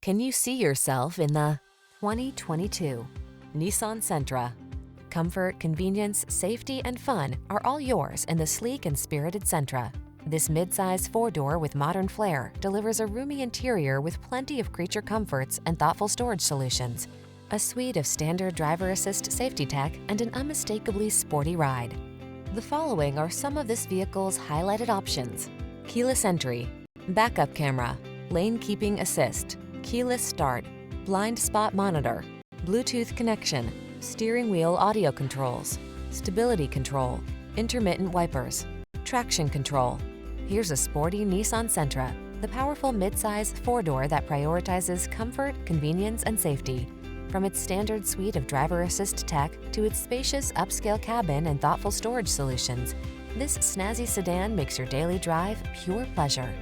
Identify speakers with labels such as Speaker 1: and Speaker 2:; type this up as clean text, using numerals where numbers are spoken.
Speaker 1: Can you see yourself in the 2022 Nissan Sentra? Comfort, convenience, safety, and fun are all yours in the sleek and spirited Sentra. This midsize four-door with modern flair delivers a roomy interior with plenty of creature comforts and thoughtful storage solutions, a suite of standard driver assist safety tech, and an unmistakably sporty ride. The following are some of this vehicle's highlighted options: keyless entry, backup camera, lane keeping assist, keyless start, blind spot monitor, Bluetooth connection, steering wheel audio controls, stability control, intermittent wipers, traction control. Here's a sporty Nissan Sentra, the powerful midsize four-door that prioritizes comfort, convenience, and safety. From its standard suite of driver assist tech to its spacious upscale cabin and thoughtful storage solutions, this snazzy sedan makes your daily drive pure pleasure.